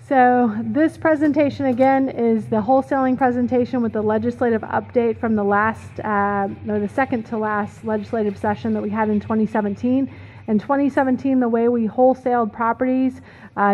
So this presentation again is the wholesaling presentation with the legislative update from the last, or the second to last legislative session that we had in 2017. In 2017, the way we wholesaled properties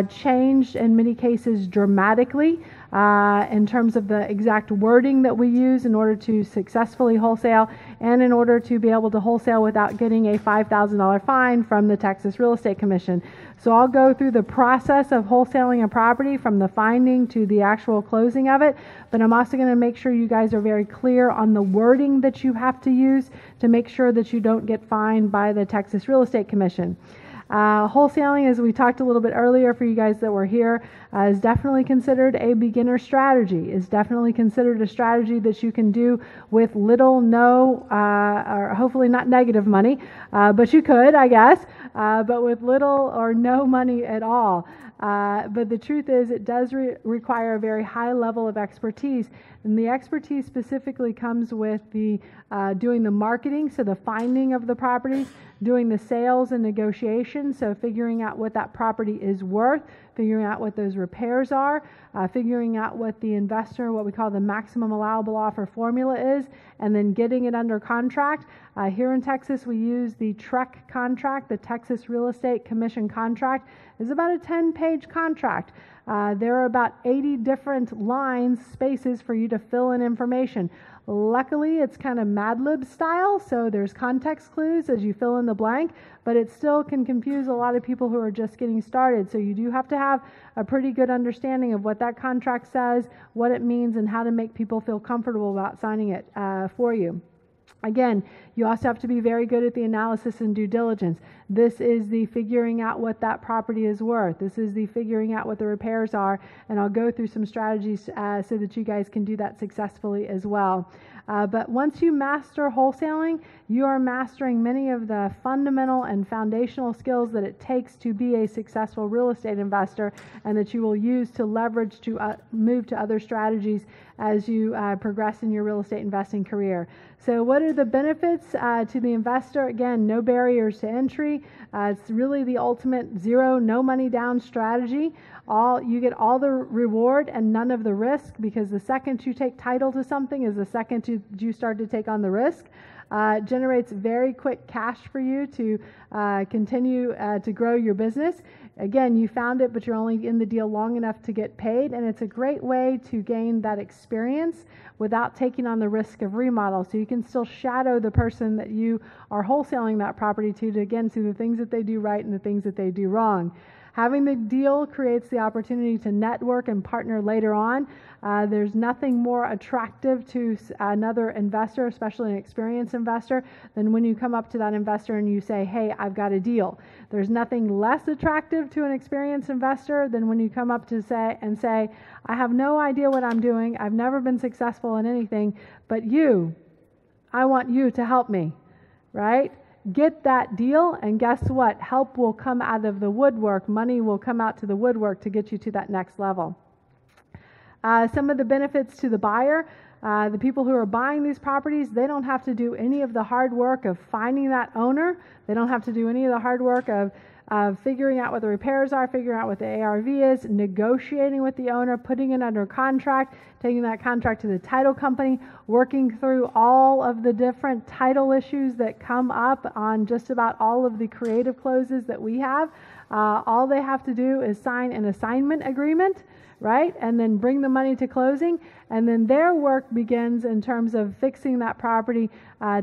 changed in many cases dramatically in terms of the exact wording that we use in order to successfully wholesale and in order to be able to wholesale without getting a $5,000 fine from the Texas Real Estate Commission. So I'll go through the process of wholesaling a property from the finding to the actual closing of it, but I'm also going to make sure you guys are very clear on the wording that you have to use to make sure that you don't get fined by the Texas Real Estate Commission. Wholesaling, as we talked a little bit earlier for you guys that were here, is definitely considered a beginner strategy, is definitely considered a strategy that you can do with little, no, or hopefully not negative money, but you could, I guess, but with little or no money at all. But the truth is it does require a very high level of expertise, and the expertise specifically comes with the doing the marketing, so the finding of the properties, doing the sales and negotiations, so figuring out what that property is worth, figuring out what those repairs are, figuring out what the investor, what we call the maximum allowable offer formula is, and then getting it under contract. Here in Texas, we use the TREC contract, the Texas Real Estate Commission contract. It's about a 10-page contract. There are about 80 different lines, spaces for you to fill in information. Luckily, it's kind of Mad Lib style, so there's context clues as you fill in the blank, but it still can confuse a lot of people who are just getting started. So you do have to have a pretty good understanding of what that contract says, what it means, and how to make people feel comfortable about signing it for you. Again, you also have to be very good at the analysis and due diligence. This is the figuring out what that property is worth. This is the figuring out what the repairs are, and I'll go through some strategies so that you guys can do that successfully as well. But once you master wholesaling, you are mastering many of the fundamental and foundational skills that it takes to be a successful real estate investor, and that you will use to leverage to move to other strategies as you progress in your real estate investing career. So what are the benefits to the investor? Again, no barriers to entry. It's really the ultimate zero, no money down strategy. You get all the reward and none of the risk, because the second you take title to something is the second you start to take on the risk. It generates very quick cash for you to continue to grow your business. Again, you found it, but you're only in the deal long enough to get paid, and it's a great way to gain that experience without taking on the risk of remodel. So you can still shadow the person that you are wholesaling that property to again see the things that they do right and the things that they do wrong. Having the deal creates the opportunity to network and partner later on. There's nothing more attractive to another investor, especially an experienced investor, than when you come up to that investor and you say, hey, I've got a deal. There's nothing less attractive to an experienced investor than when you come up to say, I have no idea what I'm doing. I've never been successful in anything, but I want you to help me, right? Get that deal, and guess what? Help will come out of the woodwork. Money will come out to the woodwork to get you to that next level. Some of the benefits to the buyer, the people who are buying these properties, they don't have to do any of the hard work of finding that owner. They don't have to do any of the hard work of figuring out what the repairs are, figuring out what the ARV is, negotiating with the owner, putting it under contract, taking that contract to the title company, working through all of the different title issues that come up on just about all of the creative closes that we have. All they have to do is sign an assignment agreement, right? And then bring the money to closing. And then their work begins in terms of fixing that property,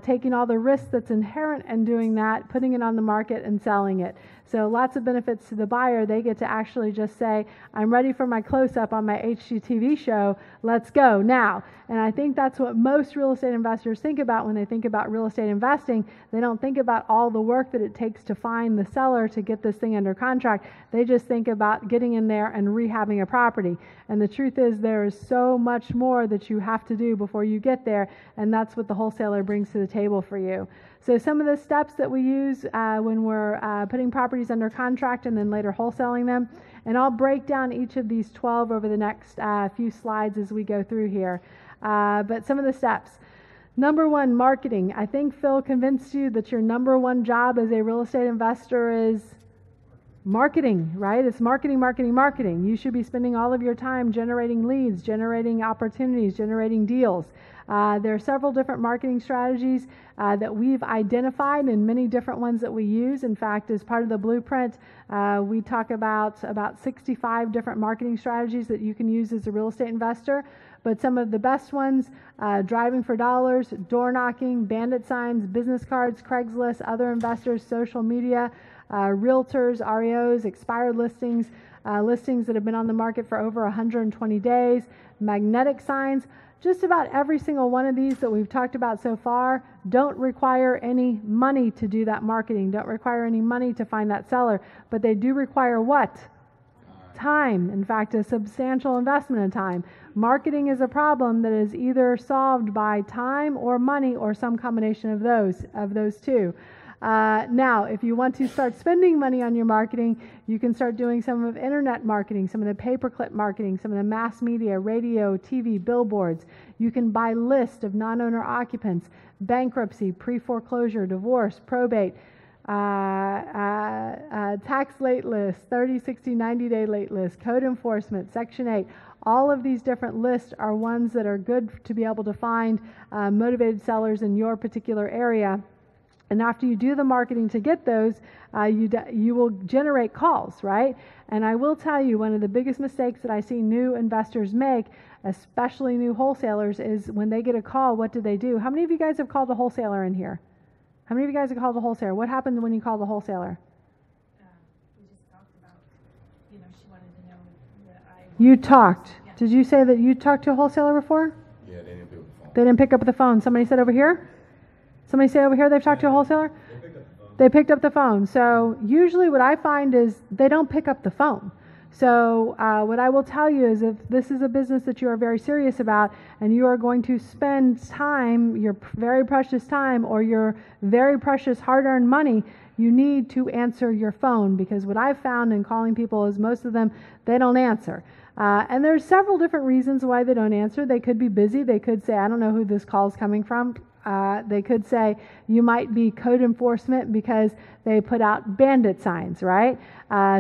taking all the risks that's inherent in doing that, putting it on the market and selling it. So lots of benefits to the buyer. They get to actually just say, I'm ready for my close-up on my HGTV show. Let's go now. And I think that's what most real estate investors think about when they think about real estate investing. They don't think about all the work that it takes to find the seller to get this thing under contract. They just think about getting in there and rehabbing a property. And the truth is there is so much more that you have to do before you get there, and that's what the wholesaler brings to the table for you. So some of the steps that we use when we're putting properties under contract and then later wholesaling them, and I'll break down each of these 12 over the next few slides as we go through here. But some of the steps. Number one, marketing. I think Phil convinced you that your number one job as a real estate investor is Marketing, right? It's marketing, marketing, marketing. You should be spending all of your time generating leads, generating opportunities, generating deals. There are several different marketing strategies that we've identified and many different ones that we use. In fact, as part of the blueprint, we talk about 65 different marketing strategies that you can use as a real estate investor. But some of the best ones, driving for dollars, door knocking, bandit signs, business cards, Craigslist, other investors, social media, realtors, REOs, expired listings, listings that have been on the market for over 120 days, magnetic signs. Just about every single one of these that we've talked about so far don't require any money to do that marketing, don't require any money to find that seller, but they do require what? Time. In fact, a substantial investment in time. Marketing is a problem that is either solved by time or money or some combination of those two. Now, if you want to start spending money on your marketing, you can start doing some of internet marketing, some of the pay-per-click marketing, some of the mass media, radio, TV, billboards. You can buy lists of non-owner occupants, bankruptcy, pre-foreclosure, divorce, probate, tax late list, 30, 60, 90-day late list, code enforcement, Section 8. All of these different lists are ones that are good to be able to find motivated sellers in your particular area. And after you do the marketing to get those, you will generate calls, right? And I will tell you, one of the biggest mistakes that I see new investors make, especially new wholesalers, is when they get a call, what do they do? How many of you guys have called a wholesaler in here? How many of you guys have called a wholesaler? What happened when you called a wholesaler? We just talked about, she wanted to know that I... You talked. Yeah. Did you say that you talked to a wholesaler before? Yeah, they didn't pick up the phone. They didn't pick up the phone. Somebody said over here? Somebody say over here they've talked to a wholesaler? They picked up the phone. So usually what I find is they don't pick up the phone. So what I will tell you is if this is a business that you are very serious about and you are going to spend time, your very precious time or your very precious hard-earned money, you need to answer your phone, because what I've found in calling people is most of them, they don't answer. And there's several different reasons why they don't answer. They could be busy. They could say, I don't know who this call is coming from. They could say you might be code enforcement because they put out bandit signs, right?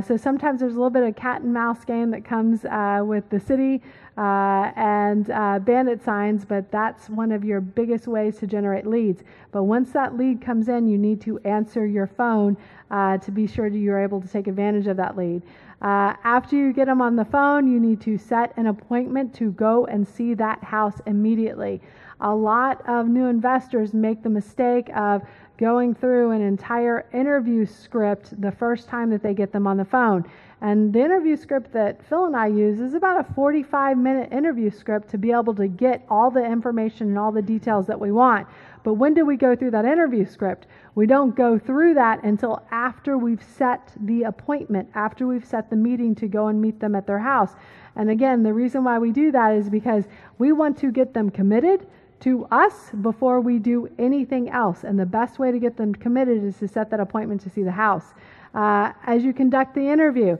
So sometimes there's a little bit of cat and mouse game that comes with the city and bandit signs, but that's one of your biggest ways to generate leads. But once that lead comes in, you need to answer your phone to be sure that you're able to take advantage of that lead. After you get them on the phone, you need to set an appointment to go and see that house immediately. A lot of new investors make the mistake of going through an entire interview script the first time that they get them on the phone. And the interview script that Phil and I use is about a 45-minute interview script to be able to get all the information and all the details that we want. But when do we go through that interview script? We don't go through that until after we've set the appointment, after we've set the meeting to go and meet them at their house. And again, the reason why we do that is because we want to get them committed to us before we do anything else. And the best way to get them committed is to set that appointment to see the house. As you conduct the interview,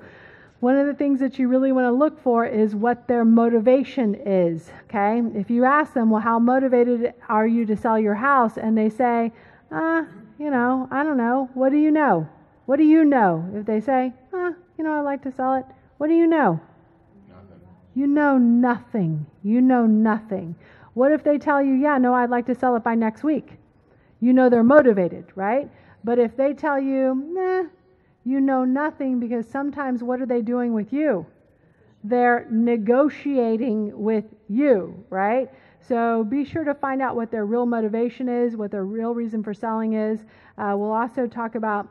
one of the things that you really want to look for is what their motivation is, okay? If you ask them, well, how motivated are you to sell your house? And they say, I don't know. What do you know? What do you know? If they say, I'd like to sell it. What do you know? Nothing. You know nothing. You know nothing. What if they tell you, I'd like to sell it by next week? You know they're motivated, right? But if they tell you, you know nothing, because sometimes what are they doing with you? They're negotiating with you, right? So be sure to find out what their real motivation is, what their real reason for selling is. We'll also talk about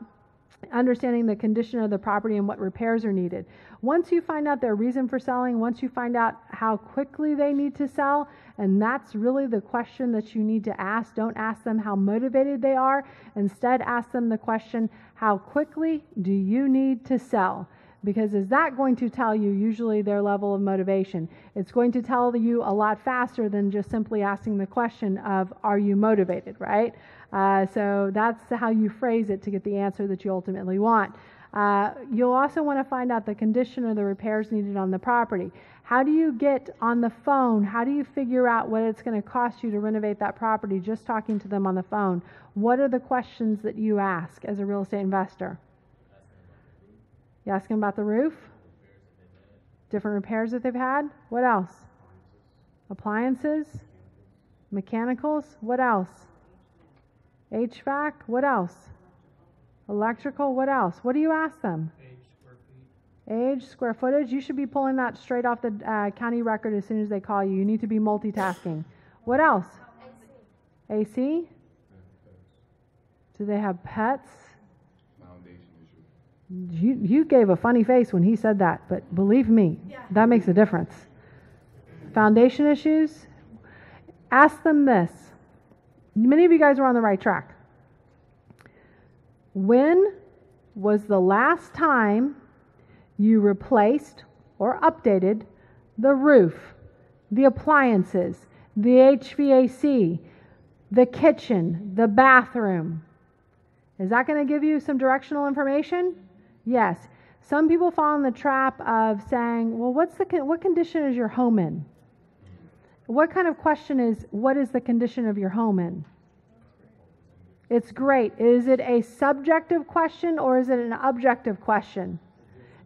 understanding the condition of the property and what repairs are needed. Once you find out their reason for selling, once you find out how quickly they need to sell, and that's really the question that you need to ask. Don't ask them how motivated they are. Instead, ask them the question, how quickly do you need to sell? Because is that going to tell you usually their level of motivation? It's going to tell you a lot faster than just simply asking the question of, are you motivated, right? So that's how you phrase it to get the answer that you ultimately want. You'll also want to find out the condition of the repairs needed on the property. How do you get on the phone? How do you figure out what it's going to cost you to renovate that property just talking to them on the phone? What are the questions that you ask as a real estate investor? You ask them about the roof, different repairs that they've had. What else? Appliances, mechanicals. What else? HVAC. What else? Electrical. What else? What do you ask them? Age, square footage. You should be pulling that straight off the county record as soon as they call you. You need to be multitasking. What else? AC. Do they have pets? Foundation issue. You gave a funny face when he said that, but believe me, that makes a difference. Foundation issues. Ask them this. Many of you guys are on the right track. When was the last time you replaced or updated the roof, the appliances, the HVAC, the kitchen, the bathroom? Is that going to give you some directional information? Yes. Some people fall in the trap of saying, well, what condition is your home in? What kind of question is, what is the condition of your home in? It's great. Is it a subjective question or is it an objective question?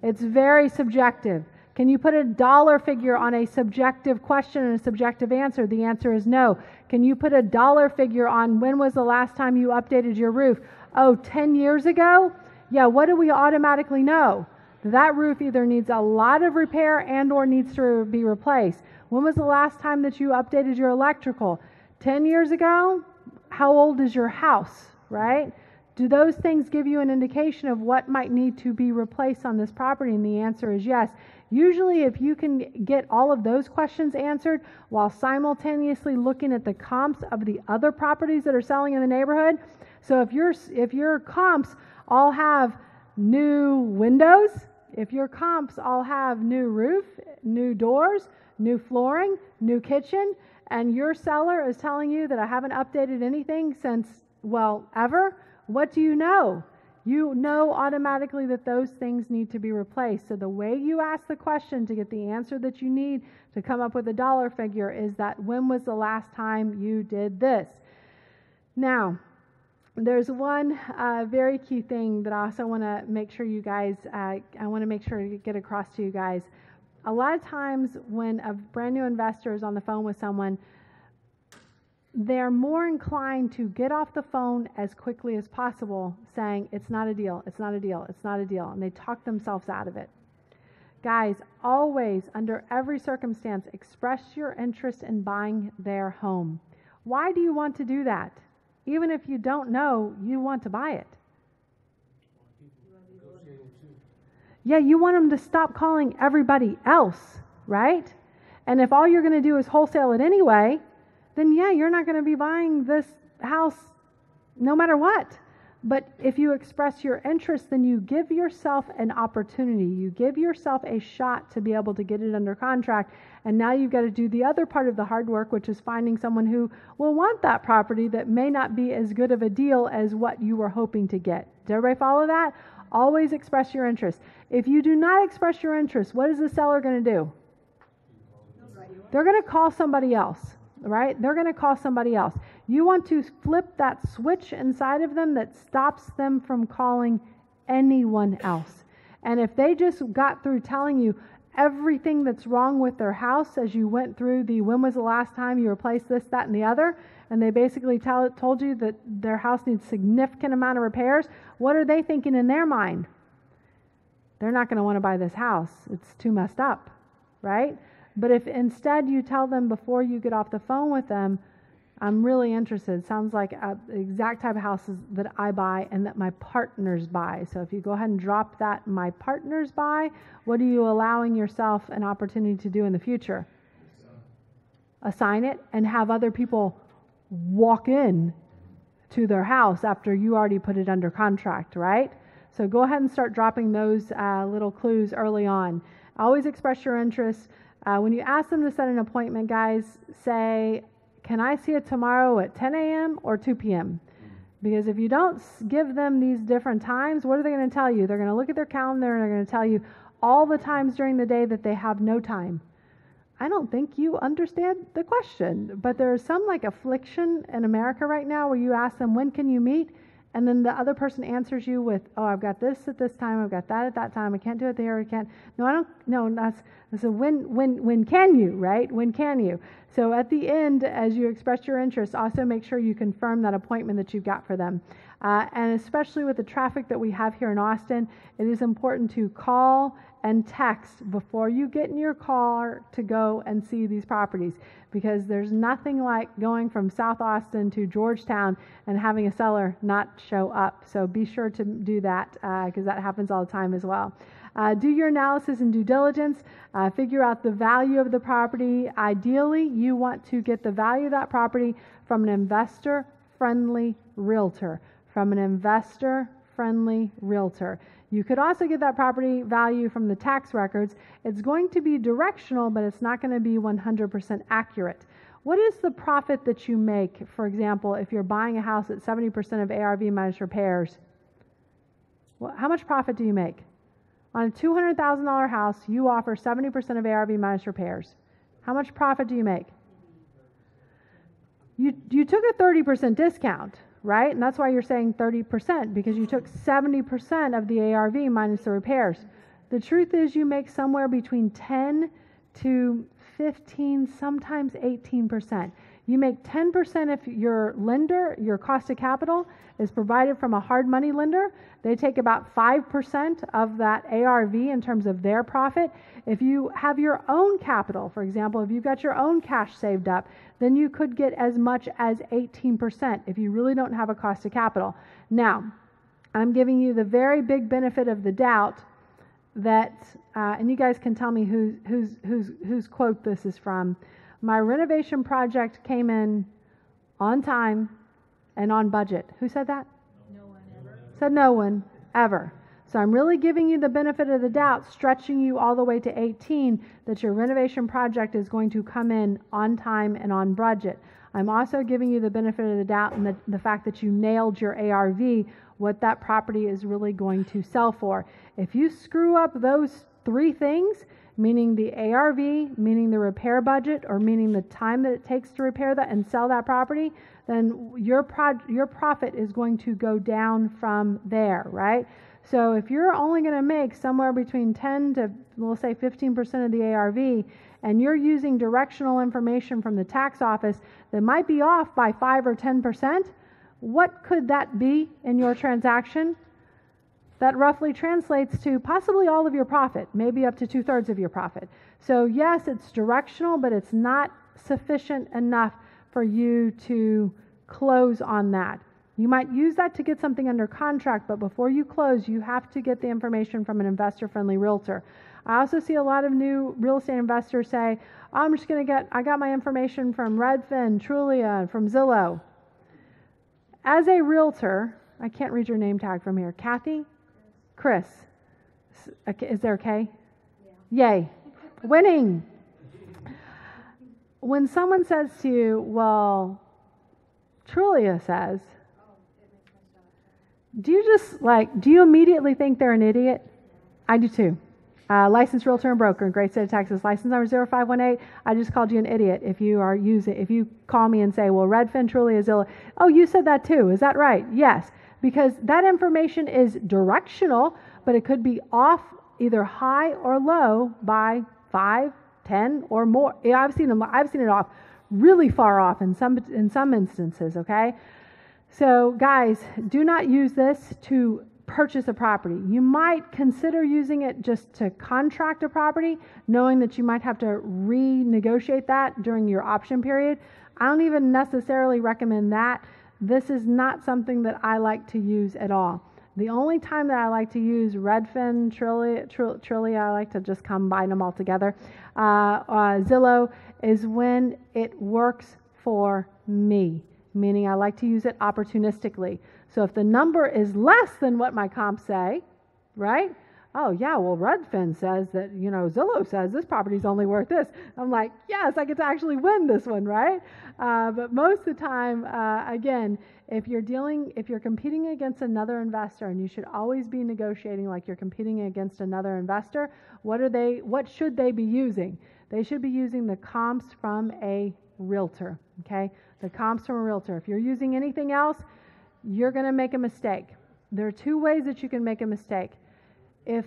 It's very subjective. Can you put a dollar figure on a subjective question and a subjective answer? The answer is no. Can you put a dollar figure on when was the last time you updated your roof? Oh, 10 years ago? Yeah, what do we automatically know? That roof either needs a lot of repair and or needs to be replaced. When was the last time that you updated your electrical? 10 years ago? How old is your house, right? Do those things give you an indication of what might need to be replaced on this property? And the answer is yes. Usually if you can get all of those questions answered while simultaneously looking at the comps of the other properties that are selling in the neighborhood. So if your comps all have new windows, if your comps all have new roof, new doors, new flooring, new kitchen, and your seller is telling you that I haven't updated anything since, well, ever, what do you know? You know automatically that those things need to be replaced. So the way you ask the question to get the answer that you need to come up with a dollar figure is that when was the last time you did this? Now, there's one very key thing that I also want to make sure you guys, I want to make sure to get across to you guys. A lot of times when a brand new investor is on the phone with someone, they're more inclined to get off the phone as quickly as possible saying, it's not a deal, it's not a deal, it's not a deal. And they talk themselves out of it. Guys, always, under every circumstance, express your interest in buying their home. Why do you want to do that? Even if you don't know, you want to buy it. Yeah, you want them to stop calling everybody else, right? And if all you're going to do is wholesale it anyway, then yeah, you're not going to be buying this house no matter what. But if you express your interest, then you give yourself an opportunity. You give yourself a shot to be able to get it under contract. And now you've got to do the other part of the hard work, which is finding someone who will want that property that may not be as good of a deal as what you were hoping to get. Does everybody follow that? Always express your interest. If you do not express your interest, what is the seller going to do? They're going to call somebody else, right? They're going to call somebody else. You want to flip that switch inside of them that stops them from calling anyone else. And if they just got through telling you everything that's wrong with their house as you went through the when was the last time you replaced this, that, and the other, and they basically told you that their house needs significant amount of repairs, what are they thinking in their mind? They're not going to want to buy this house. It's too messed up, right? But if instead you tell them before you get off the phone with them, I'm really interested. Sounds like the exact type of houses that I buy and that my partners buy. So if you go ahead and drop that my partners buy, what are you allowing yourself an opportunity to do in the future? Assign it and have other people walk in to their house after you already put it under contract, right? So go ahead and start dropping those little clues early on. Always express your interest. When you ask them to set an appointment, guys, say, can I see it tomorrow at 10 a.m. or 2 p.m.? Because if you don't give them these different times, what are they going to tell you? They're going to look at their calendar and they're going to tell you all the times during the day that they have no time. I don't think you understand the question, but there is some like affliction in America right now where you ask them, when can you meet? and then the other person answers you with, oh, I've got this at this time, I've got that at that time, I can't do it there, I can't. No, I don't, no, that's a when can you, right? When can you? So at the end, as you express your interest, also make sure you confirm that appointment that you've got for them. And especially with the traffic that we have here in Austin, it is important to call and text before you get in your car to go and see these properties, because there's nothing like going from South Austin to Georgetown and having a seller not show up. So be sure to do that, because that happens all the time as well. Do your analysis and due diligence. Figure out the value of the property. Ideally, you want to get the value of that property from an investor-friendly realtor. From an investor-friendly realtor. You could also get that property value from the tax records. It's going to be directional, but it's not going to be 100% accurate. What is the profit that you make, for example, if you're buying a house at 70% of ARV minus repairs? Well, how much profit do you make? On a $200,000 house, you offer 70% of ARV minus repairs. How much profit do you make? You took a 30% discount, right? And that's why you're saying 30%, because you took 70% of the ARV minus the repairs. The truth is you make somewhere between 10 to 15, sometimes 18%. You make 10% if your lender, your cost of capital, is provided from a hard money lender. They take about 5% of that ARV in terms of their profit. If you have your own capital, for example, if you've got your own cash saved up, then you could get as much as 18% if you really don't have a cost of capital. Now, I'm giving you the very big benefit of the doubt that, and you guys can tell me whose quote this is from. My renovation project came in on time and on budget. Who said that? No one ever. Said no one ever. So I'm really giving you the benefit of the doubt, stretching you all the way to 18, that your renovation project is going to come in on time and on budget. I'm also giving you the benefit of the doubt and the fact that you nailed your ARV, what that property is really going to sell for. If you screw up those three things, meaning the ARV, meaning the repair budget, or meaning the time that it takes to repair that and sell that property, then your profit is going to go down from there, right? So if you're only going to make somewhere between 10 to, we'll say 15% of the ARV, and you're using directional information from the tax office that might be off by 5 or 10%, what could that be in your transaction? That roughly translates to possibly all of your profit, maybe up to 2/3 of your profit. So yes, it's directional, but it's not sufficient enough for you to close on that. You might use that to get something under contract, but before you close, you have to get the information from an investor-friendly realtor. I also see a lot of new real estate investors say, I got my information from Redfin, Trulia, and from Zillow. As a realtor, I can't read your name tag from here. Kathy? Chris. Is there a K? Yeah. Yay. Winning. When someone says to you, well, Trulia says, do you immediately think they're an idiot? I do too. Licensed realtor and broker in great state of Texas. License number 0518. I just called you an idiot if you call me and say, well, Redfin, Trulia, Zillow. Oh, you said that too. Is that right? Yes. Because that information is directional, but it could be off either high or low by 5, 10, or more. Yeah, I've seen it off really far off in some instances, okay? So guys, do not use this to purchase a property. You might consider using it just to contract a property, knowing that you might have to renegotiate that during your option period. I don't even necessarily recommend that. This is not something that I like to use at all. The only time that I like to use Redfin, Trulia, I like to just combine them all together, Zillow, is when it works for me, meaning I like to use it opportunistically. So if the number is less than what my comps say, right? Oh yeah, well Redfin says that, Zillow says this property's only worth this. I'm like, yes, I get to actually win this one, right? But most of the time, again, if you're competing against another investor, and you should always be negotiating like you're competing against another investor, what should they be using? They should be using the comps from a realtor, okay? The comps from a realtor. If you're using anything else, you're going to make a mistake. There are two ways that you can make a mistake. If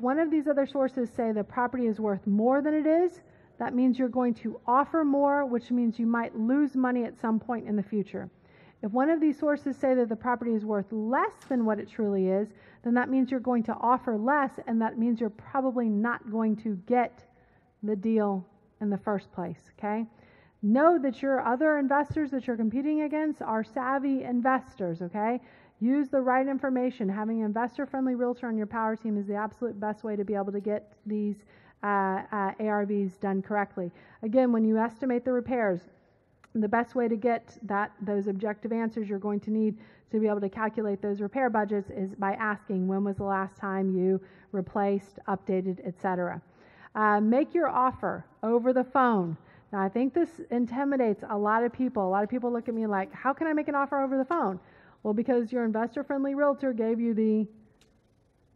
one of these other sources say the property is worth more than it is, that means you're going to offer more, which means you might lose money at some point in the future. If one of these sources say that the property is worth less than what it truly is, then that means you're going to offer less, and that means you're probably not going to get the deal in the first place, okay? Know that your other investors that you're competing against are savvy investors, okay? Use the right information. Having an investor-friendly realtor on your power team is the absolute best way to be able to get these ARVs done correctly. Again, when you estimate the repairs, the best way to get those objective answers you're going to need to be able to calculate those repair budgets is by asking when was the last time you replaced, updated, etc. Make your offer over the phone. Now, I think this intimidates a lot of people. A lot of people look at me like, how can I make an offer over the phone? Well, because your investor-friendly realtor gave you the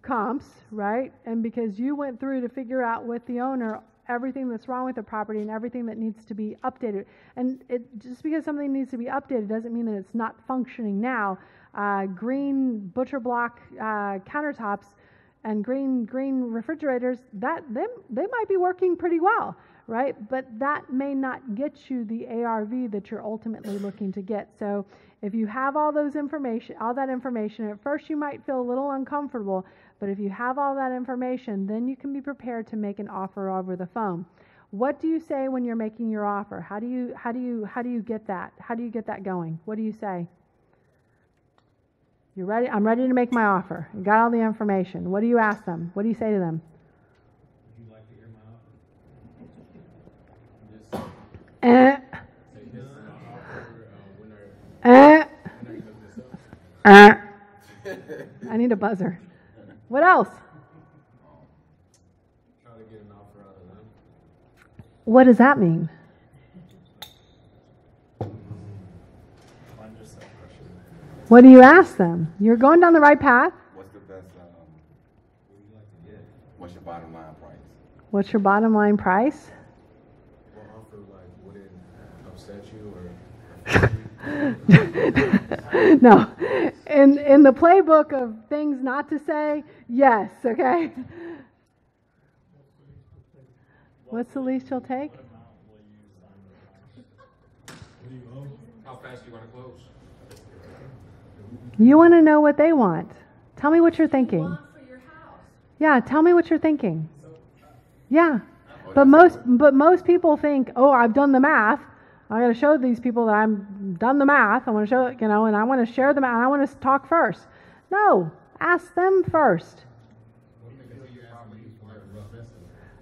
comps, right? And because you went through to figure out with the owner everything that's wrong with the property and everything that needs to be updated. And just because something needs to be updated doesn't mean that it's not functioning now. Green butcher block countertops and green refrigerators, they might be working pretty well, right? But that may not get you the ARV that you're ultimately looking to get. So if you have all that information, at first you might feel a little uncomfortable, but if you have all that information, then you can be prepared to make an offer over the phone. What do you say when you're making your offer? How do you get that? How do you get that going? What do you say? You're ready? I'm ready to make my offer. You got all the information. What do you ask them? What do you say to them? Would you like to hear my offer? Say this is my offer. When are you looking this up? I need a buzzer. What else? Try to get an offer out of them. What does that mean? What do you ask them? You're going down the right path. What's the best? What would you like to get? What's your bottom line price? What's your bottom line price? What offer wouldn't upset you or? No. In the playbook of things not to say, yes, okay? What's the least you'll take? How fast do you want to close? You want to know what they want. Tell me what you're thinking. Yeah, tell me what you're thinking. Yeah. But most people think, oh, I've done the math. I got to show these people that I've done the math. I want to show, and I want to share the math. I want to talk first. No, ask them first.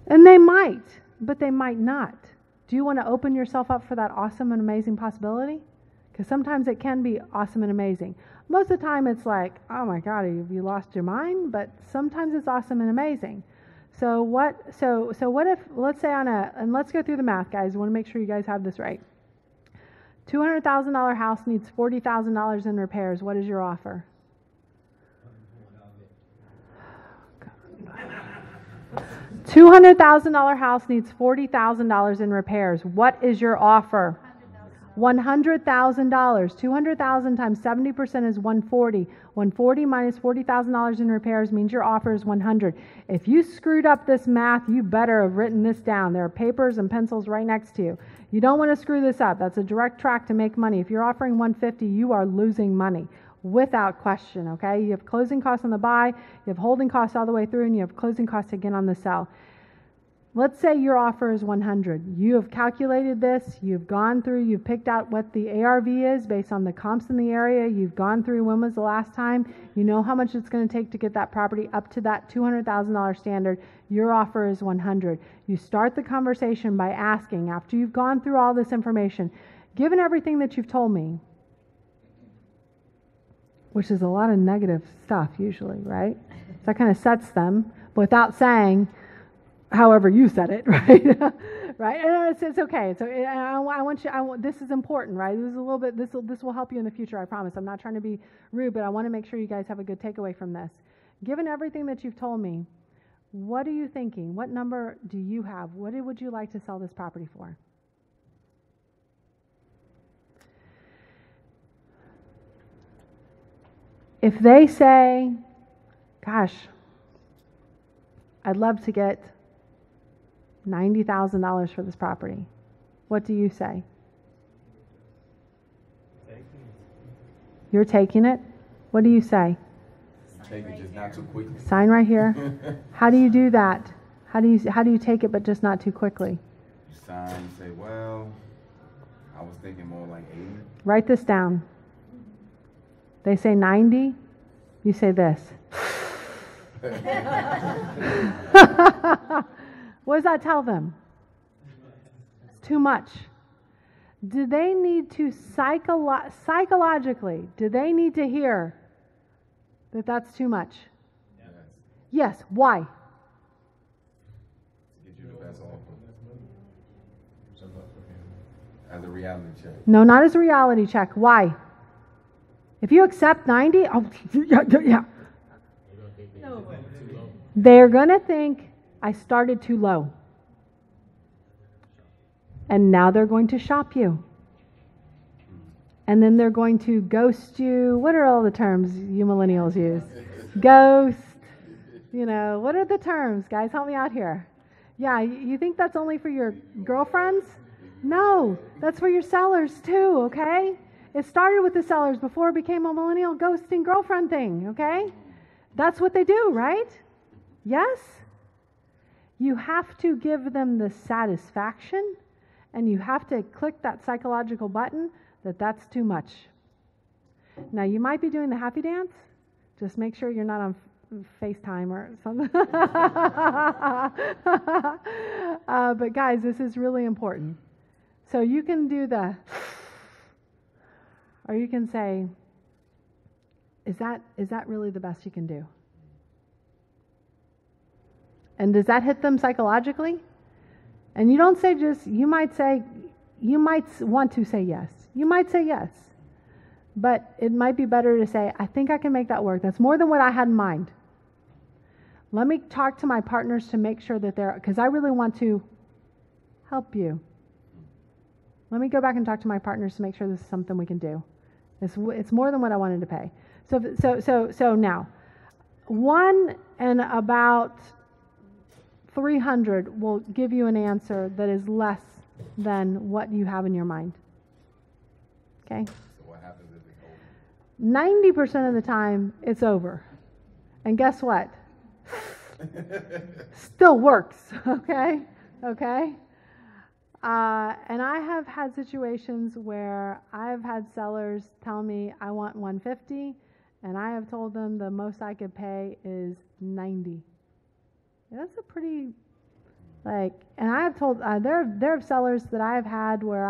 And they might, but they might not. Do you want to open yourself up for that awesome and amazing possibility? Because sometimes it can be awesome and amazing. Most of the time it's like, oh my God, have you lost your mind? But sometimes it's awesome and amazing. So what if, let's say and let's go through the math, guys. I want to make sure you guys have this right. $200,000 house needs $40,000 in repairs. What is your offer? $200,000 house needs $40,000 in repairs. What is your offer? $100,000. 200,000 times 70% is 140. 140 minus $40,000 in repairs means your offer is 100. If you screwed up this math, you better have written this down. There are papers and pencils right next to you. You don't want to screw this up. That's a direct track to make money. If you're offering 150, you are losing money without question, okay? You have closing costs on the buy, you have holding costs all the way through, and you have closing costs again on the sell. Let's say your offer is 100. You have calculated this, you've gone through, you've picked out what the ARV is based on the comps in the area, you've gone through when was the last time, you know how much it's going to take to get that property up to that $200,000 standard. Your offer is 100. You start the conversation by asking, after you've gone through all this information, given everything that you've told me, which is a lot of negative stuff usually, right? So that kind of sets them, but without saying, however you said it, right? Right? And it's okay. So this is important, right? This is a little bit. This will help you in the future. I promise. I'm not trying to be rude, but I want to make sure you guys have a good takeaway from this. Given everything that you've told me, what are you thinking? What number do you have? What would you like to sell this property for? if they say, gosh, I'd love to get $90,000 for this property, what do you say? You're taking it? What do you say? Take it, just not too quickly. Sign right here. How do you do that? How do you take it but just not too quickly? You sign, you say, well, I was thinking more like 80. Write this down. They say 90, you say this. What does that tell them? It's too much. Do they need to psychologically, do they need to hear that that's too much? Yes. Why? To get you the best offer. As a reality check. No, not as a reality check. Why? If you accept 90, oh, yeah. No. They're going to think I started too low. And now they're going to shop you. And then they're going to ghost you. What are all the terms you millennials use? Ghost. What are the terms? Guys, help me out here. Yeah, you think that's only for your girlfriends? No, that's for your sellers too, okay? It started with the sellers before it became a millennial ghosting girlfriend thing, okay? That's what they do, right? Yes? You have to give them the satisfaction, and you have to click that psychological button that that's too much. Now, you might be doing the happy dance. Just make sure you're not on FaceTime or something. But guys, this is really important. So you can do or you can say, is that really the best you can do? And does that hit them psychologically? And you don't say you might want to say yes. You might say yes. But it might be better to say, I think I can make that work. That's more than what I had in mind. Let me talk to my partners to make sure that because I really want to help you. Let me go back and talk to my partners to make sure this is something we can do. It's more than what I wanted to pay. So now, 1 and about 300 will give you an answer that is less than what you have in your mind. Okay? So what happens if it's over? 90% of the time, it's over. And guess what? Still works. Okay? Okay? And I have had situations where I've had sellers tell me I want 150, and I have told them the most I could pay is 90. That's a pretty, and I have told, there are sellers that I have had where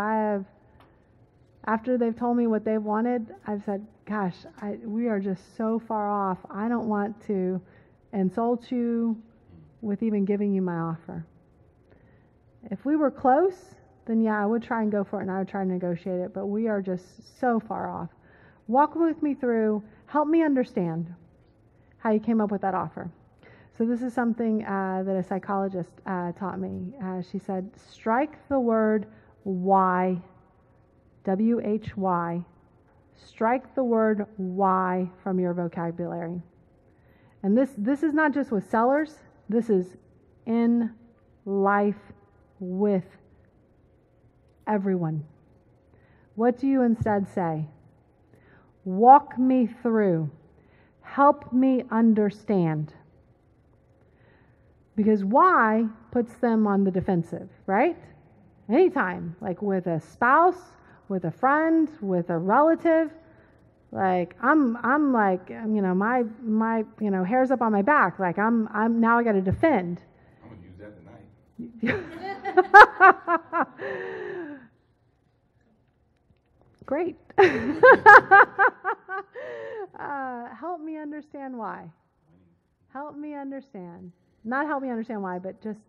after they've told me what they've wanted, I've said, gosh, we are just so far off. I don't want to insult you with even giving you my offer. If we were close, then yeah, I would try and go for it and I would try and negotiate it, but we are just so far off. Walk with me through, help me understand how you came up with that offer. So this is something that a psychologist taught me. She said, strike the word why, W-H-Y. Strike the word why from your vocabulary. And this is not just with sellers. This is in life with everyone. What do you instead say? Walk me through. Help me understand. Because why puts them on the defensive, right? Anytime, like with a spouse, with a friend, with a relative, I'm like, my hair's up on my back. Like I'm now I got to defend. I'm gonna use that tonight. Great. Help me understand why. Help me understand. Not help me understand why, but just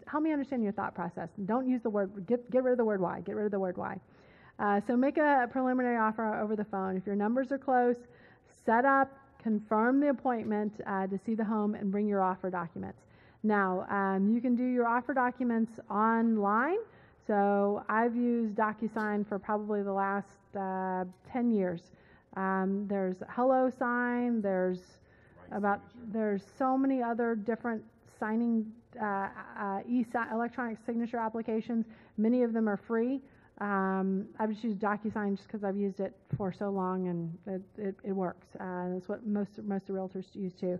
help me understand your thought process. Don't use the word, get rid of the word why. Get rid of the word why. So make a preliminary offer over the phone. If your numbers are close, set up, confirm the appointment to see the home and bring your offer documents. Now, you can do your offer documents online. So I've used DocuSign for probably the last 10 years. There's Hello Sign. There's so many other different signing electronic signature applications. Many of them are free. I've just used DocuSign just because I've used it for so long, and it works. That's what most of realtors use too.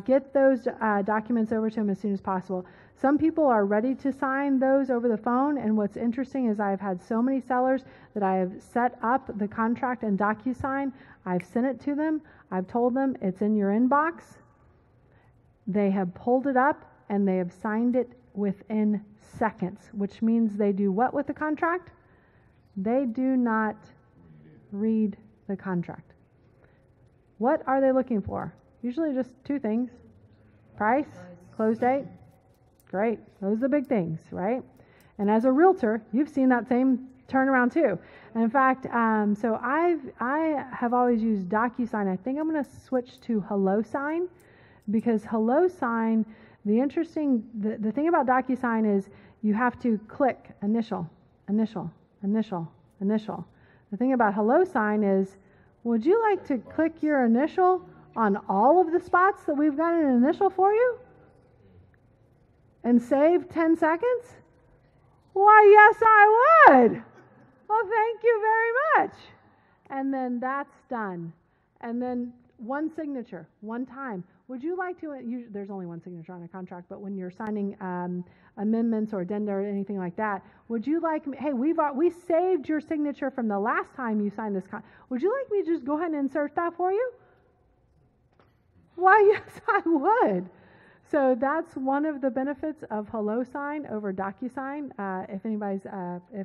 Get those documents over to them as soon as possible. Some people are ready to sign those over the phone, and what's interesting is I've had so many sellers that I have set up the contract in DocuSign. I've sent it to them. I've told them it's in your inbox. They have pulled it up and they have signed it within seconds, which means they do what with the contract? They do not read the contract. What are they looking for? Usually just two things. Price, close date. Great. Those are the big things, right? And as a realtor, you've seen that same turnaround too. And in fact, so I have always used DocuSign. I think I'm going to switch to HelloSign, because HelloSign, the thing about DocuSign is you have to click initial. The thing about HelloSign is, would you like to click your initial on all of the spots that we've got an initial for you and save 10 seconds? Why, yes, I would. Well, thank you very much. And then that's done. And then one signature, one time. Would you like to, there's only one signature on a contract, but when you're signing amendments or addenda or anything like that, would you like me, hey, we saved your signature from the last time you signed this contract. Would you like me to just go ahead and insert that for you? Why, yes, I would. So that's one of the benefits of HelloSign over DocuSign, if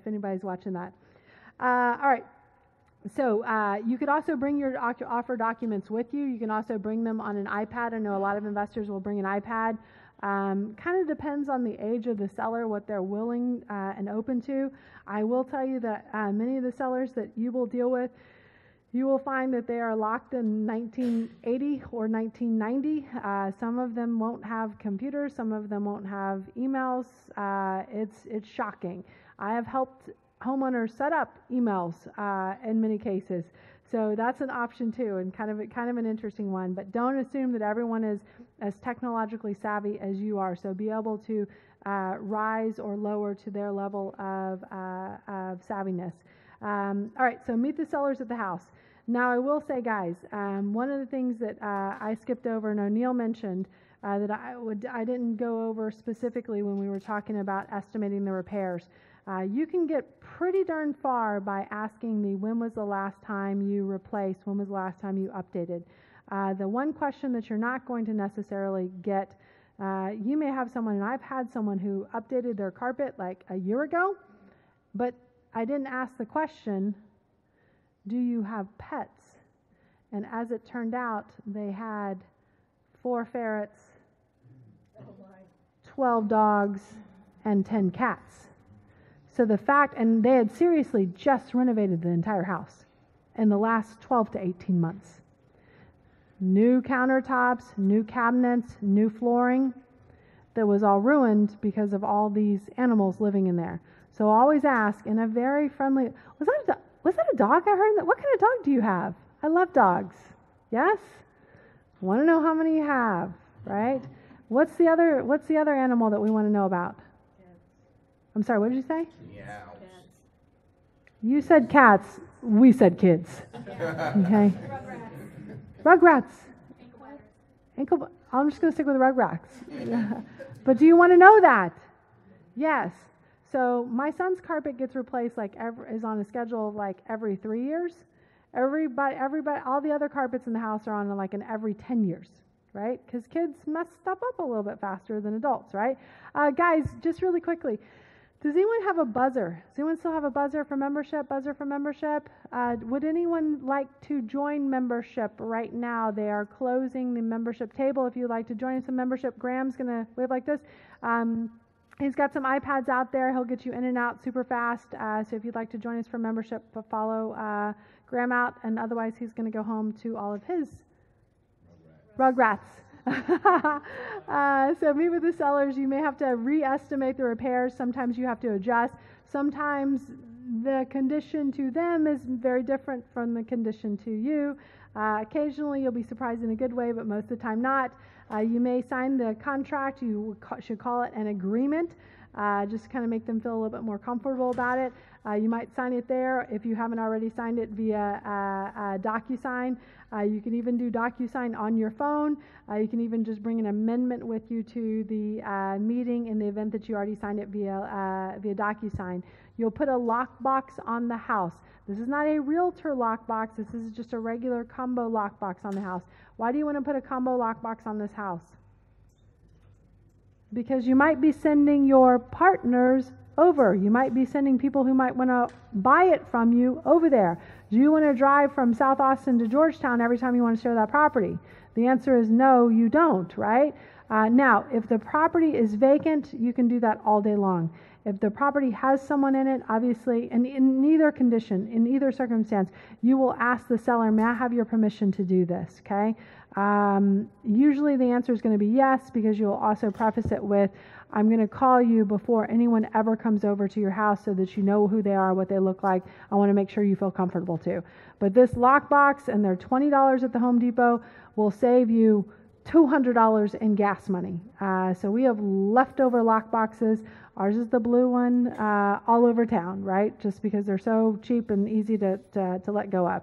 anybody's watching that. All right. So you could also bring your offer documents with you. You can also bring them on an iPad. I know a lot of investors will bring an iPad. Kind of depends on the age of the seller, what they're willing and open to. I will tell you that many of the sellers that you will deal with, you will find that they are locked in 1980 or 1990. Some of them won't have computers. Some of them won't have emails. It's shocking. I have helped homeowners set up emails in many cases. So that's an option too, and kind of an interesting one. But don't assume that everyone is as technologically savvy as you are. So be able to rise or lower to their level of savviness. All right, so meet the sellers at the house. Now I will say, guys, one of the things that I skipped over and O'Neill mentioned that I didn't go over specifically when we were talking about estimating the repairs. You can get pretty darn far by asking when was the last time you replaced, when was the last time you updated. The one question that you're not going to necessarily get, you may have someone, and I've had someone who updated their carpet like a year ago, but I didn't ask the question, do you have pets? And as it turned out, they had 4 ferrets, 12 dogs, and 10 cats. So the fact, and they had seriously just renovated the entire house in the last 12 to 18 months. New countertops, new cabinets, new flooring that was all ruined because of all these animals living in there. So always ask in a very friendly, was that a dog I heard? What kind of dog do you have? I love dogs. Yes? I want to know how many you have, right? What's the other animal that we want to know about? I'm sorry, what did you say? Yeah. You said cats. We said kids. Okay. Rugrats. I'm just going to stick with rugrats. But do you want to know that? Yes. So my son's carpet gets replaced is on a schedule of every 3 years. Everybody, all the other carpets in the house are on an every 10 years. Right? Because kids mess stuff up a little bit faster than adults, right? Guys, just really quickly. Does anyone have a buzzer? Does anyone still have a buzzer for membership? Would anyone like to join membership right now? They are closing the membership table. If you'd like to join some membership, Graham's going to wave like this. He's got some iPads out there. He'll get you in and out super fast. So if you'd like to join us for membership, follow Graham out. And otherwise, he's going to go home to all of his Rugrats. So meet with the sellers. You may have to re-estimate the repairs. Sometimes you have to adjust. Sometimes the condition to them is very different from the condition to you. Occasionally you'll be surprised in a good way, but most of the time not. You may sign the contract. You should call it an agreement, just to kind of make them feel a little bit more comfortable about it. You might sign it there if you haven't already signed it via DocuSign. You can even do DocuSign on your phone. You can even just bring an amendment with you to the meeting in the event that you already signed it via DocuSign. You'll put a lockbox on the house. This is not a realtor lockbox. This is just a regular combo lockbox on the house. Why do you want to put a combo lockbox on this house? Because you might be sending your partners over. You might be sending people who might want to buy it from you over there. Do you want to drive from South Austin to Georgetown every time you want to share that property? The answer is no, you don't, right? Now, if the property is vacant, you can do that all day long. If the property has someone in it, obviously, and in either condition, in either circumstance, you will ask the seller, may I have your permission to do this, okay? Usually the answer is going to be yes, because you'll also preface it with, I'm going to call you before anyone ever comes over to your house so that you know who they are, what they look like. I want to make sure you feel comfortable too. But this lockbox, and they're $20 at the Home Depot, will save you $200 in gas money. So we have leftover lock boxes. Ours is the blue one, all over town, right? Just because they're so cheap and easy to let go of.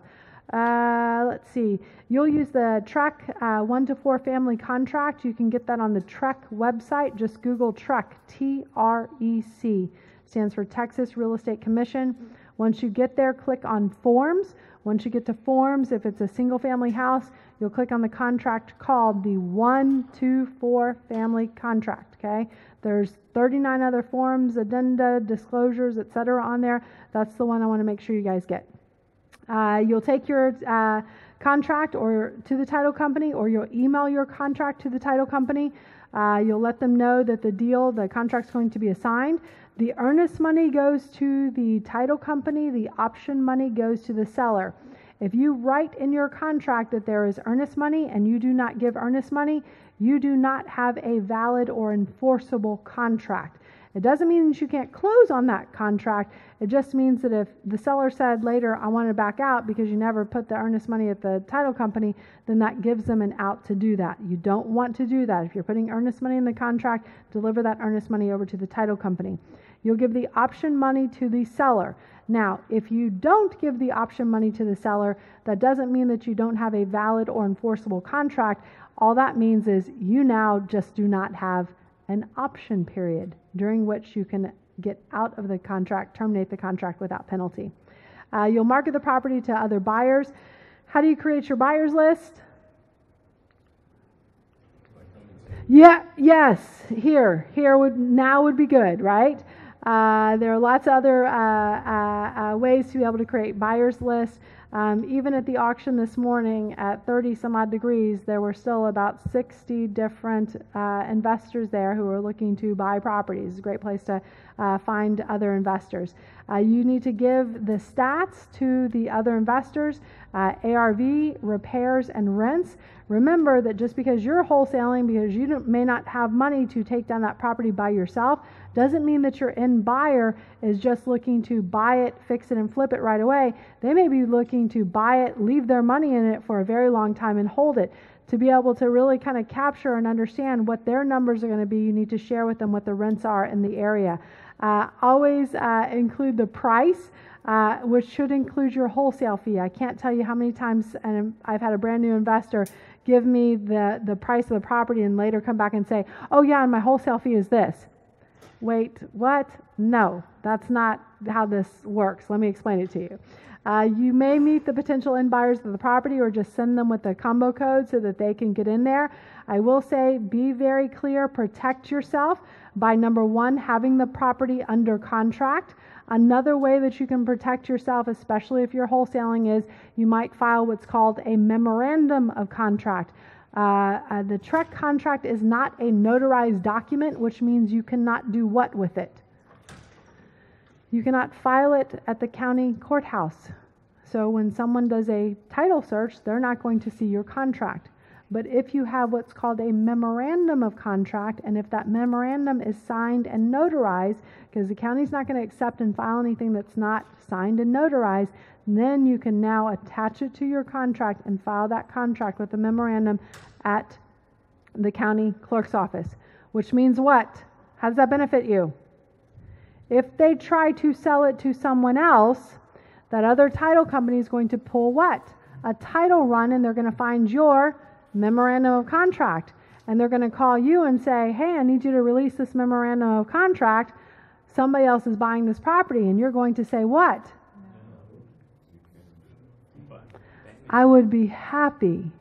Let's see. You'll use the TREC 1 to 4 family contract. You can get that on the TREC website. Just Google TREC, T-R-E-C. Stands for Texas Real Estate Commission. Once you get there, click on Forms. Once you get to Forms, if it's a single family house, you'll click on the contract called the 1 to 4 family contract, okay? There's 39 other forms, addenda, disclosures, etc. on there. That's the one I want to make sure you guys get. You'll take your contract or to the title company, or you'll email your contract to the title company. You'll let them know that the contract's going to be assigned. The earnest money goes to the title company. The option money goes to the seller. If you write in your contract that there is earnest money and you do not give earnest money, you do not have a valid or enforceable contract. It doesn't mean that you can't close on that contract. It just means that if the seller said later, I want to back out because you never put the earnest money at the title company, then that gives them an out to do that. You don't want to do that. If you're putting earnest money in the contract, deliver that earnest money over to the title company. You'll give the option money to the seller. Now, if you don't give the option money to the seller, that doesn't mean that you don't have a valid or enforceable contract. All that means is you now just do not have an option period during which you can get out of the contract, terminate the contract without penalty. You'll market the property to other buyers. How do you create your buyers list? Yes, here would be good, right? There are lots of other ways to be able to create buyers lists. Even at the auction this morning at 30 some odd degrees, there were still about 60 different investors there who are looking to buy properties. It's a great place to find other investors. You need to give the stats to the other investors, ARV, repairs, and rents. Remember that just because you're wholesaling, because you may not have money to take down that property by yourself, doesn't mean that your end buyer is just looking to buy it, fix it, and flip it right away. They may be looking to buy it, leave their money in it for a very long time, and hold it. To be able to really kind of capture and understand what their numbers are going to be, you need to share with them what the rents are in the area. Always include the price, which should include your wholesale fee. I can't tell you how many times, and I've had a brand new investor give me the price of the property and later come back and say, oh yeah, and my wholesale fee is this. Wait, what? No, that's not how this works. Let me explain it to you. You may meet the potential end buyers of the property or just send them with the combo code so that they can get in there. I will say, be very clear, protect yourself by number one, having the property under contract. Another way that you can protect yourself, especially if you're wholesaling, is you might file what's called a memorandum of contract. The TREC contract is not a notarized document, which means you cannot do what with it? You cannot file it at the county courthouse. So when someone does a title search, they're not going to see your contract. But if you have what's called a memorandum of contract, and if that memorandum is signed and notarized, because the county's not going to accept and file anything that's not signed and notarized, then you can now attach it to your contract and file that contract with the memorandum at the county clerk's office. Which means what? How does that benefit you? If they try to sell it to someone else, that other title company is going to pull what? A title run, and they're going to find your memorandum of contract. And they're going to call you and say, hey, I need you to release this memorandum of contract. Somebody else is buying this property. And you're going to say what? I would be happy.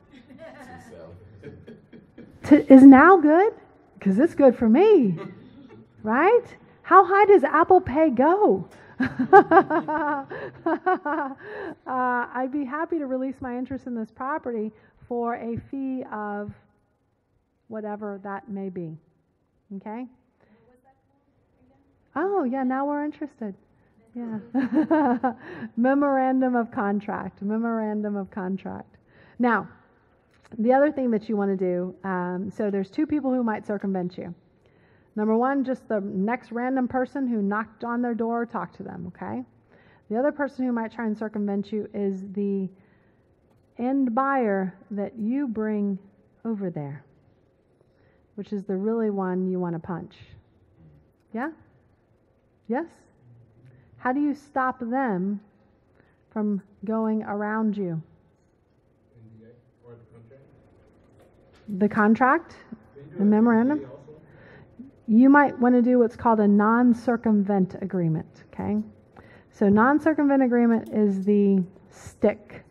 Is now good? Because it's good for me. Right? How high does Apple Pay go? I'd be happy to release my interest in this property for a fee of whatever that may be. Okay? Oh, yeah, now we're interested. Yeah. Memorandum of contract. Memorandum of contract. Now, the other thing that you want to do, so there's two people who might circumvent you. Number one, just the next random person who knocked on their door, talk to them, okay? The other person who might try and circumvent you is the end buyer that you bring over there, which is the really one you want to punch. Yeah? Yes? How do you stop them from going around you? Or the contract? The contract? The memorandum? You might want to do what's called a non-circumvent agreement, okay? So non-circumvent agreement is the stick.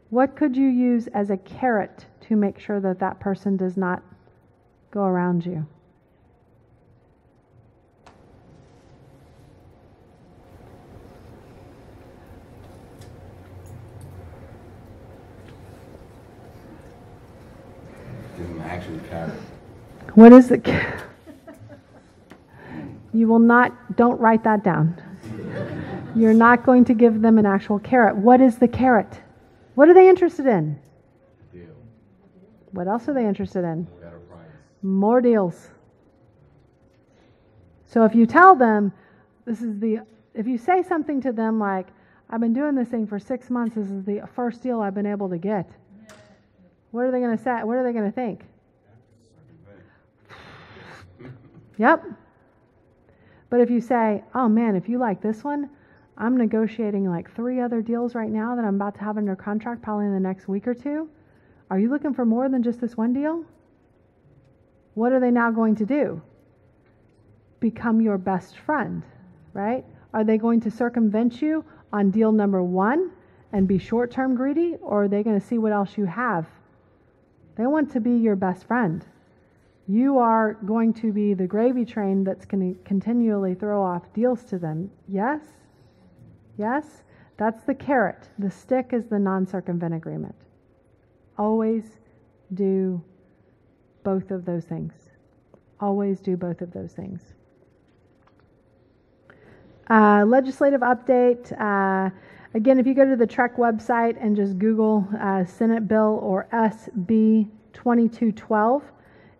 What could you use as a carrot to make sure that that person does not go around you? Give them an actual carrot. What is the carrot? You will not, don't write that down. You're not going to give them an actual carrot. What is the carrot? What are they interested in? Deal. What else are they interested in? Better price. More deals. So if you tell them, if you say something to them like, I've been doing this thing for 6 months, this is the first deal I've been able to get. What are they going to say? What are they going to think? Yep. But if you say, oh man, if you like this one, I'm negotiating like 3 other deals right now that I'm about to have under contract probably in the next week or 2. Are you looking for more than just this one deal? What are they now going to do? Become your best friend, right? Are they going to circumvent you on deal number 1 and be short-term greedy, or are they going to see what else you have? They want to be your best friend. You are going to be the gravy train that's going to continually throw off deals to them. Yes? Yes? That's the carrot. The stick is the non-circumvent agreement. Always do both of those things. Always do both of those things. Legislative update. Again, if you go to the TREC website and just Google Senate Bill or SB 2212,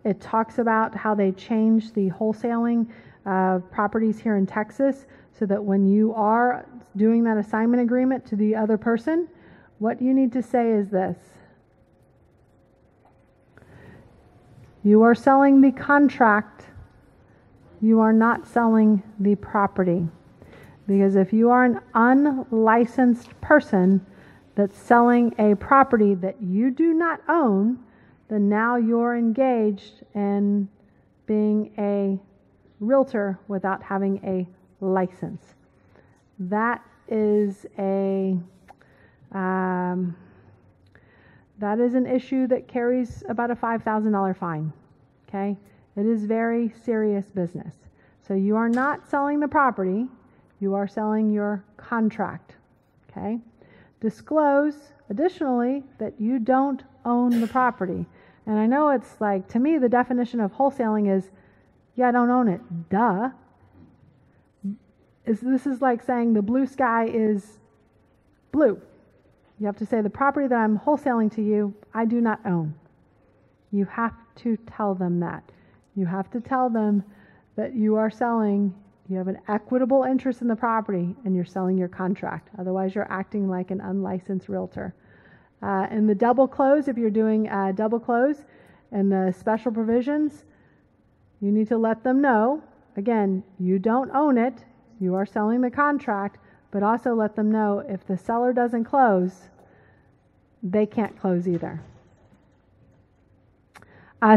it talks about how they changed the wholesaling properties here in Texas so that when you are doing that assignment agreement to the other person, what you need to say is this. You are selling the contract. You are not selling the property. Because if you are an unlicensed person that's selling a property that you do not own, then now you're engaged in being a realtor without having a license. That is an issue that carries about a $5,000 fine. Okay? It is very serious business. So you are not selling the property, you are selling your contract. Okay? Disclose, additionally, that you don't own the property. And I know it's like, to me, the definition of wholesaling is, yeah, I don't own it. Duh. This is like saying the blue sky is blue. You have to say, the property that I'm wholesaling to you, I do not own. You have to tell them that. You have to tell them that you are selling, you have an equitable interest in the property, and you're selling your contract. Otherwise, you're acting like an unlicensed realtor. In the double close, if you're doing double close and the special provisions, you need to let them know, again, you don't own it, you are selling the contract, but also let them know if the seller doesn't close, they can't close either.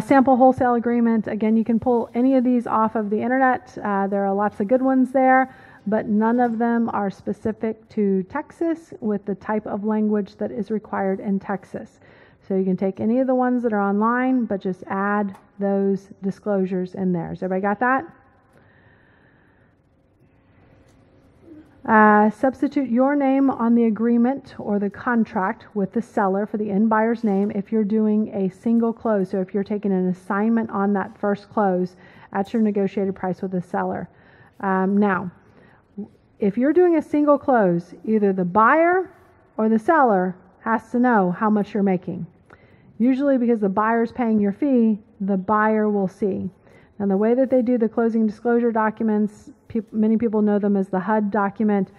Sample wholesale agreement, again, you can pull any of these off of the internet. There are lots of good ones there, but none of them are specific to Texas with the type of language that is required in Texas. So you can take any of the ones that are online, but just add those disclosures in there. Has everybody got that? Substitute your name on the agreement or the contract with the seller for the end buyer's name if you're doing a single close. So if you're taking an assignment on that first close at your negotiated price with the seller. Now, if you're doing a single close, either the buyer or the seller has to know how much you're making. Usually because the buyer's paying your fee, the buyer will see. And the way that they do the closing disclosure documents, many people know them as the HUD document.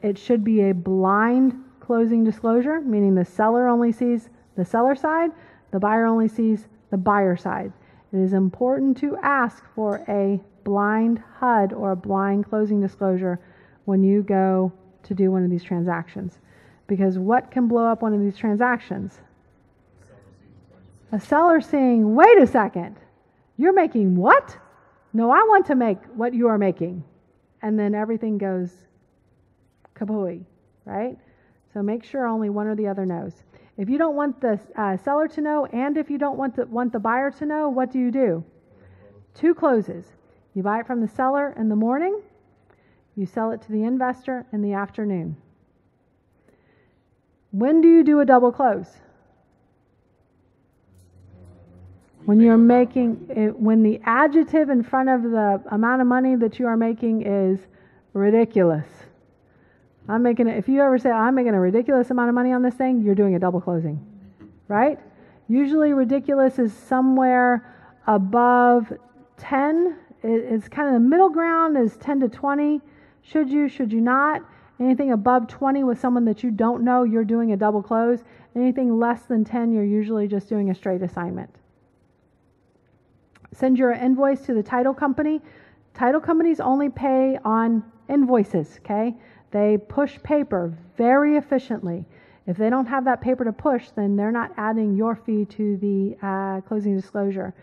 It should be a blind closing disclosure, meaning the seller only sees the seller side, the buyer only sees the buyer side. It is important to ask for a blind HUD or a blind closing disclosure when you go to do one of these transactions. Because what can blow up one of these transactions? A seller saying, wait a second, you're making what? No, I want to make what you are making. And then everything goes kapooey, right? So make sure only one or the other knows. If you don't want the seller to know, and if you don't want the buyer to know, what do? 2 closes. You buy it from the seller in the morning. You sell it to the investor in the afternoon. When do you do a double close? When you're making it, when the adjective in front of the amount of money that you are making is ridiculous. If you ever say, I'm making a ridiculous amount of money on this thing, you're doing a double closing, right? Usually ridiculous is somewhere above 10. It's kind of the middle ground is 10 to 20. Should you not? Anything above 20 with someone that you don't know, you're doing a double close. Anything less than 10, you're usually just doing a straight assignment. Send your invoice to the title company. Title companies only pay on invoices, okay? They push paper very efficiently. If they don't have that paper to push, then they're not adding your fee to the closing disclosure.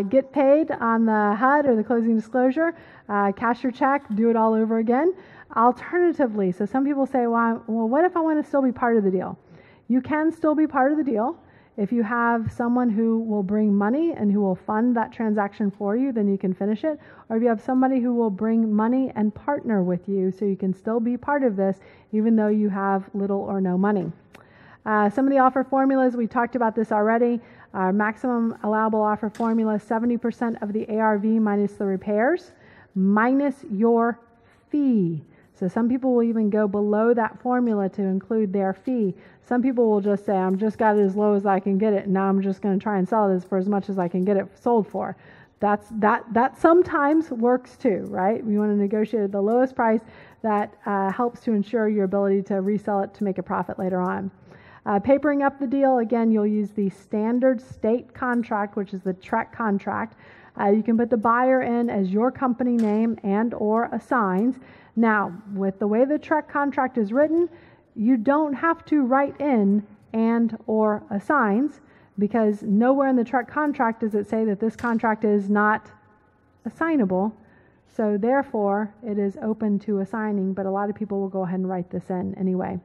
Get paid on the HUD or the closing disclosure. Cash your check, do it all over again. Alternatively, so some people say, well, what if I want to still be part of the deal? You can still be part of the deal. If you have someone who will bring money and who will fund that transaction for you, then you can finish it. Or if you have somebody who will bring money and partner with you so you can still be part of this even though you have little or no money. Some of the offer formulas, we talked about this already. Our maximum allowable offer formula, 70% of the ARV minus the repairs, minus your fee. So some people will even go below that formula to include their fee. Some people will just say, I'm just got it as low as I can get it, and now I'm just going to try and sell this for as much as I can get it sold for. That sometimes works too, right? We want to negotiate at the lowest price that helps to ensure your ability to resell it to make a profit later on. Papering up the deal, again, you'll use the standard state contract, which is the TREC contract. You can put the buyer in as your company name and or assigns. Now, with the way the TREC contract is written, you don't have to write in and or assigns, because nowhere in the TREC contract does it say that this contract is not assignable. So therefore, it is open to assigning, but a lot of people will go ahead and write this in anyway.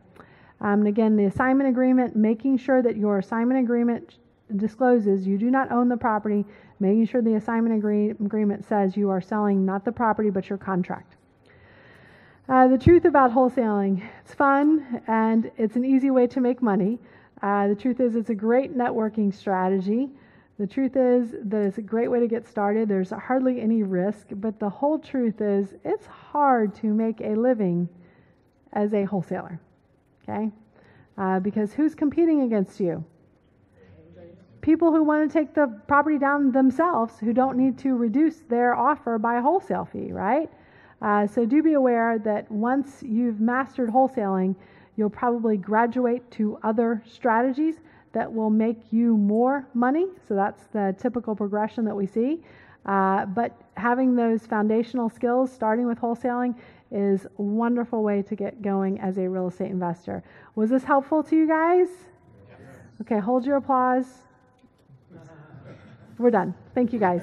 And again, the assignment agreement, making sure that your assignment agreement discloses you do not own the property, making sure the assignment agreement says you are selling not the property but your contract. The truth about wholesaling, it's fun and it's an easy way to make money. The truth is it's a great networking strategy. The truth is that it's a great way to get started. There's hardly any risk, but the whole truth is it's hard to make a living as a wholesaler. Okay? because who's competing against you? People who want to take the property down themselves, who don't need to reduce their offer by a wholesale fee, right? So do be aware that once you've mastered wholesaling, you'll probably graduate to other strategies that will make you more money. So that's the typical progression that we see. But having those foundational skills, starting with wholesaling, is a wonderful way to get going as a real estate investor. Was this helpful to you guys? Yes. Okay, hold your applause. We're done. Thank you guys.